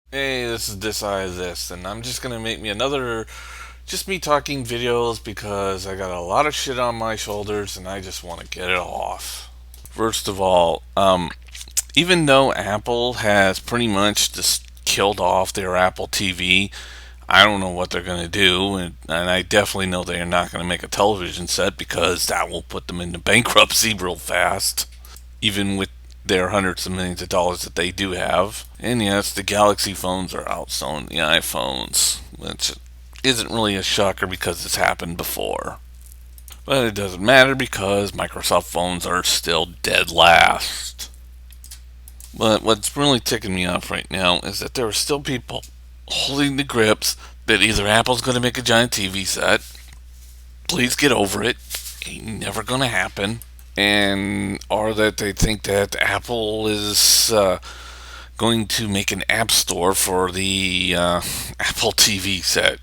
Hey, this is this, and I'm just gonna make me another just me talking videos because I got a lot of shit on my shoulders and I just want to get it off. First of all, even though Apple has pretty much just killed off their Apple TV, I don't know what they're gonna do, and I definitely know they are not gonna make a television set because that will put them into bankruptcy real fast, even with their hundreds of millions of dollars that they do have. And yes, the Galaxy phones are outselling the iPhones, which isn't really a shocker because it's happened before. But it doesn't matter because Microsoft phones are still dead last. But what's really ticking me off right now is that there are still people holding the grips that either Apple's going to make a giant TV set, please get over it, ain't never going to happen, and or that they think that Apple is going to make an app store for the Apple TV set.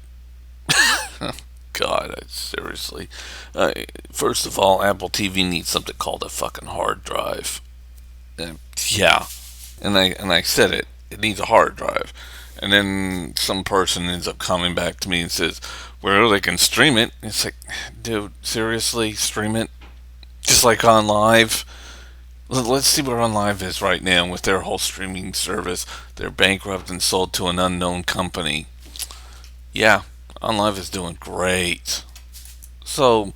God, seriously. First of all, Apple TV needs something called a fucking hard drive. Yeah, and I said it. It needs a hard drive. And then some person ends up coming back to me and says, "Well, they can stream it." It's like, dude, seriously, stream it? Just like on live? Let's see where on live is right now with their whole streaming service. They're bankrupt and sold to an unknown company. Yeah, on live is doing great. So,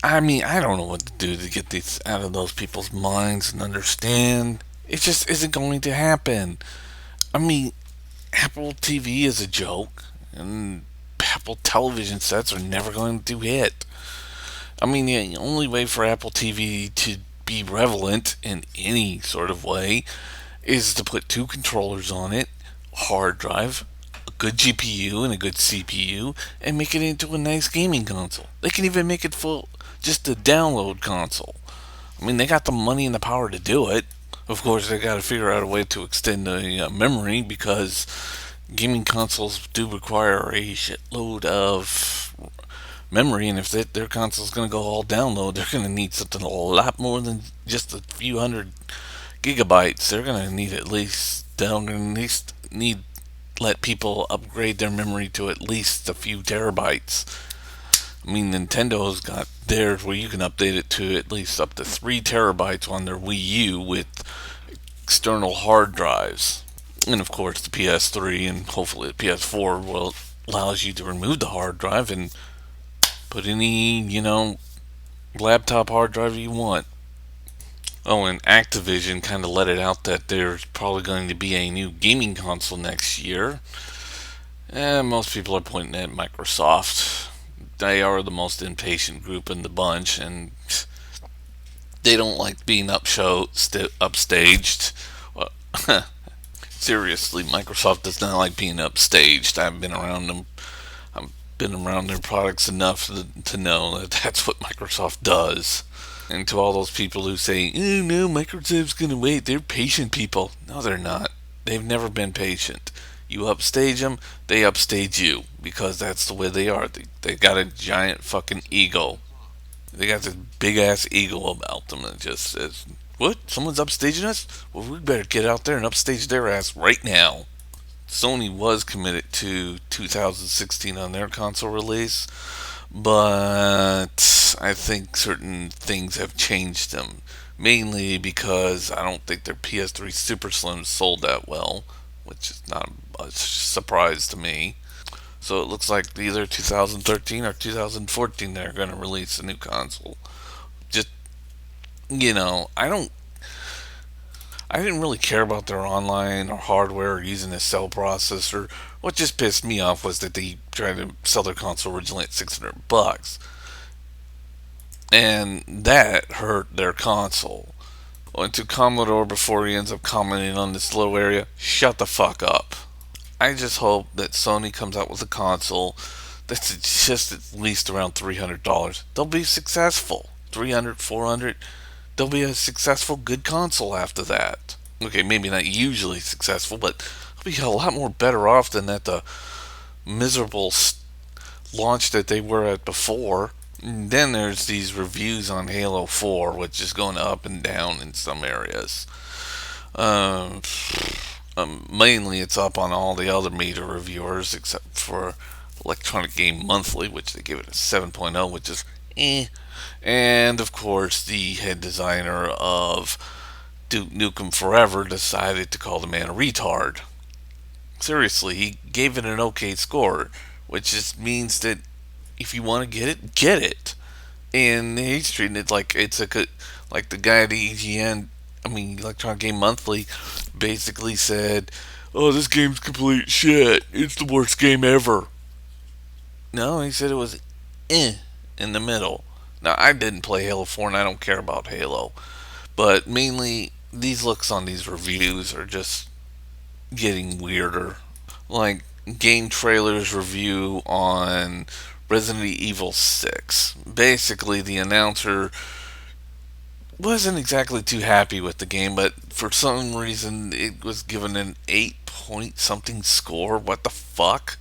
I mean, I don't know what to do to get this out of those people's minds and understand. It just isn't going to happen. I mean, Apple TV is a joke, and Apple television sets are never going to hit. I mean, the only way for Apple TV to be relevant in any sort of way is to put two controllers on it, hard drive, a good GPU, and a good CPU, and make it into a nice gaming console. They can even make it full, just a download console. I mean, they got the money and the power to do it. Of course, they got to figure out a way to extend the memory because gaming consoles do require a shitload of memory, and if their console is going to go all download, they're going to need something a lot more than just a few hundred gigabytes. They're going to need at least they're going to at least need let people upgrade their memory to at least a few terabytes. I mean, Nintendo's got theirs where you can update it to at least up to 3 terabytes on their Wii U with external hard drives. And of course, the PS3 and hopefully the PS4 will allows you to remove the hard drive and put any, laptop hard drive you want. Oh, and Activision kind of let it out that there's probably going to be a new gaming console next year. And most people are pointing at Microsoft. They are the most impatient group in the bunch, and they don't like being upstaged. Seriously, Microsoft does not like being upstaged. I've been around them. I've been around their products enough to know that that's what Microsoft does. And to all those people who say, "Oh no, Microsoft's gonna wait," they're patient people. No, they're not. They've never been patient. You upstage them, they upstage you because that's the way they are. They got a giant fucking ego. They got this big ass ego about them that just says, "What? Someone's upstaging us? Well, we better get out there and upstage their ass right now." Sony was committed to 2016 on their console release, but I think certain things have changed them. Mainly because I don't think their PS3 Super Slim sold that well, which is not a surprise to me. So it looks like either 2013 or 2014 they're going to release a new console. Just I didn't really care about their online or hardware or using a cell processor. What just pissed me off was that they tried to sell their console originally at $600, and that hurt their console. And to Commodore, before he ends up commenting on this little area, shut the fuck up. I just hope that Sony comes out with a console that's just at least around $300. They'll be successful. 300, 400. They'll be a successful, good console after that. Okay, maybe not usually successful, but they'll be a lot more better off than at the miserable launch that they were at before. And then there's these reviews on Halo 4, which is going up and down in some areas. Um, Mainly, it's up on all the other major reviewers except for Electronic Game Monthly, which they give it a 7.0, which is eh. And of course, the head designer of Duke Nukem Forever decided to call the man a retard. Seriously, he gave it an okay score, which just means that if you want to get it, get it. And he's treating it like it's a like the guy at the EGN, I mean Electronic Game Monthly, basically said, "Oh, this game's complete shit. It's the worst game ever." No, he said it was eh in the middle. Now I didn't play Halo 4 and I don't care about Halo, but mainly these looks on these reviews are just getting weirder. Like game trailers review on Resident Evil 6. Basically, the announcer wasn't exactly too happy with the game, but for some reason it was given an 8 point something score. What the fuck?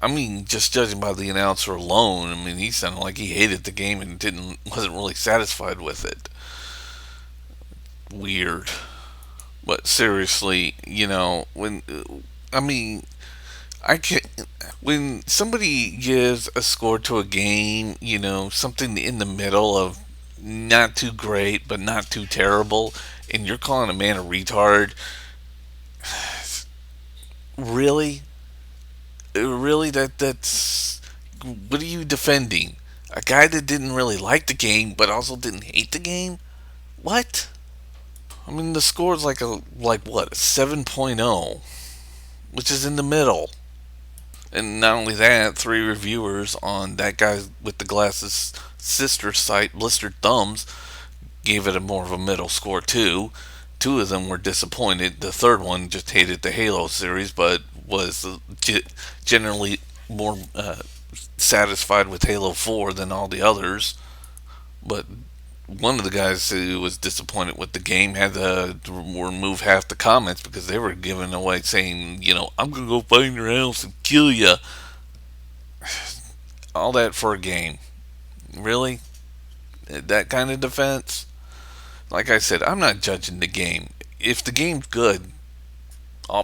I mean, just judging by the announcer alone, I mean, he sounded like he hated the game and didn't wasn't really satisfied with it. Weird. But seriously, when I mean, I can when somebody gives a score to a game, something in the middle of not too great but not too terrible, and you're calling a man a retard, really, really, that's what are you defending? A guy that didn't really like the game but also didn't hate the game? What? I mean, the score is like what, a 7.0, which is in the middle. And not only that, three reviewers on that guy with the glasses sister site, Blistered Thumbs, gave it a more of a middle score too. Two of them were disappointed. The third one just hated the Halo series, but was generally more satisfied with Halo 4 than all the others. But one of the guys who was disappointed with the game had to remove half the comments because they were giving away saying, I'm gonna go find your house and kill you. All that for a game, really? That kind of defense? Like I said, I'm not judging the game. If the game's good,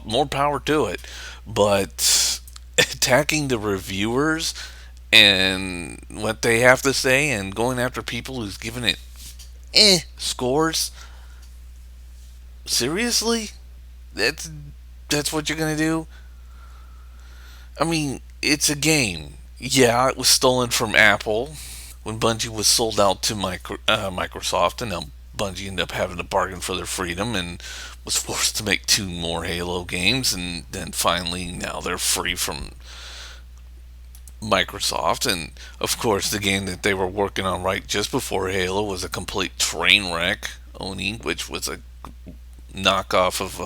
more power to it. But attacking the reviewers and what they have to say and going after people who's given it scores, seriously? That's that's what you're gonna do? I mean, it's a game. Yeah, it was stolen from Apple when Bungie was sold out to Microsoft, and now Bungie ended up having to bargain for their freedom and was forced to make two more Halo games, and then finally now they're free from Microsoft. And of course, the game that they were working on right just before Halo was a complete train wreck, Oni, which was a knockoff of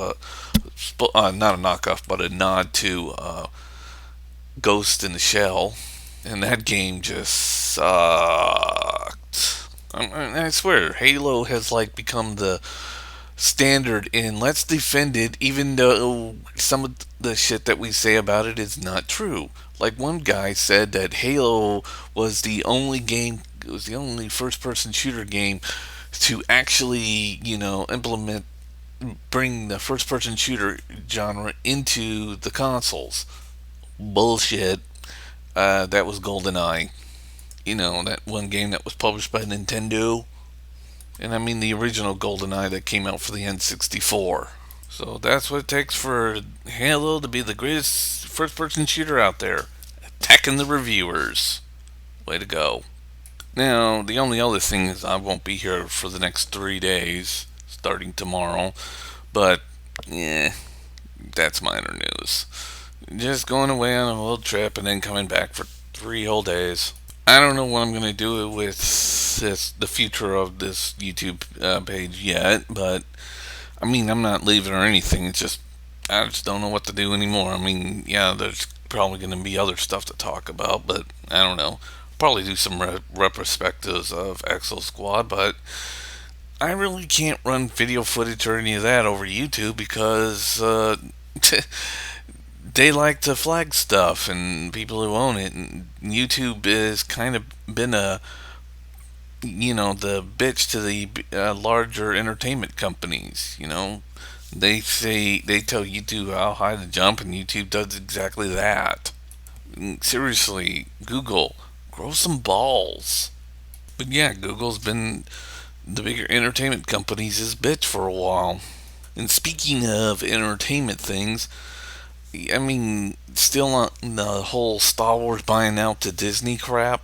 not a knockoff, but a nod to Ghost in the Shell, and that game just sucked. I swear, Halo has like become the standard in let's defend it, even though some of the shit that we say about it is not true. Like one guy said that Halo was the only game, it was the only first-person shooter game to actually, implement, bring the first-person shooter genre into the consoles. Bullshit. That was GoldenEye. That one game that was published by Nintendo. And I mean the original GoldenEye that came out for the N64. So that's what it takes for Halo to be the greatest first person shooter out there. Attacking the reviewers. Way to go. Now, the only other thing is I won't be here for the next 3 days, starting tomorrow. But, yeah, that's minor news. Just going away on a little trip and then coming back for 3 whole days. I don't know what I'm going to do with the future of this YouTube page yet, but I mean, I'm not leaving or anything. It's just, I just don't know what to do anymore. I mean, yeah, there's probably going to be other stuff to talk about, but I don't know. Probably do some retrospectives of Exo Squad, but I really can't run video footage or any of that over YouTube because they like to flag stuff and people who own it. And YouTube has kind of been the bitch to the larger entertainment companies. They tell YouTube how high to jump, and YouTube does exactly that. Seriously, Google, grow some balls. But yeah, Google's been the bigger entertainment companies' bitch for a while. And speaking of entertainment things, I mean, still on the whole Star Wars buying out to Disney crap.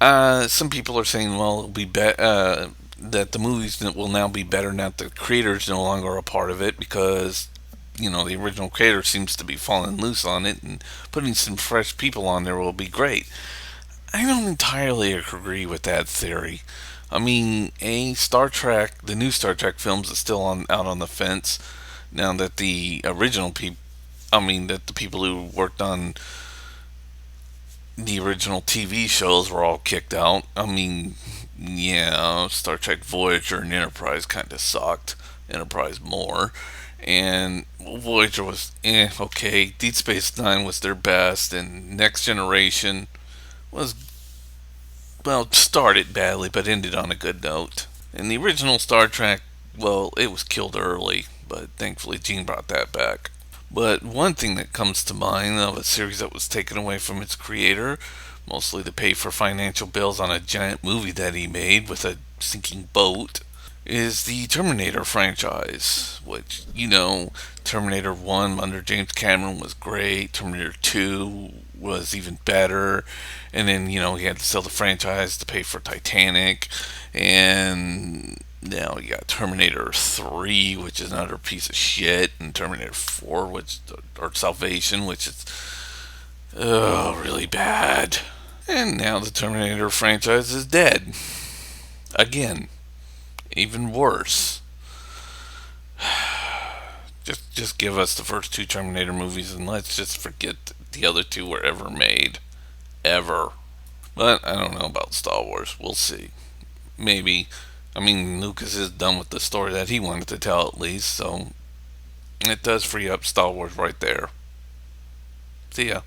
Some people are saying, well, it'll that the movies will now be better now that the creators no longer are a part of it because the original creator seems to be falling loose on it, and putting some fresh people on there will be great. I don't entirely agree with that theory. I mean, Star Trek, the new Star Trek films is still out on the fence now that the original people, I mean, that the people who worked on the original TV shows were all kicked out. I mean, yeah, Star Trek Voyager and Enterprise kind of sucked. Enterprise more. And Voyager was okay. Deep Space Nine was their best, and Next Generation was, well, started badly but ended on a good note. And the original Star Trek, well, it was killed early, but thankfully Gene brought that back. But one thing that comes to mind of a series that was taken away from its creator, mostly to pay for financial bills on a giant movie that he made with a sinking boat, is the Terminator franchise, which, Terminator 1 under James Cameron was great, Terminator 2 was even better, and then, he had to sell the franchise to pay for Titanic, and now you got Terminator 3, which is another piece of shit, and Terminator 4, or Salvation, which is, really bad. And now the Terminator franchise is dead. Again. Even worse. Just give us the first two Terminator movies and let's just forget the other two were ever made. Ever. But I don't know about Star Wars. We'll see. Maybe. I mean, Lucas is done with the story that he wanted to tell at least, so it does free up Star Wars right there. See ya.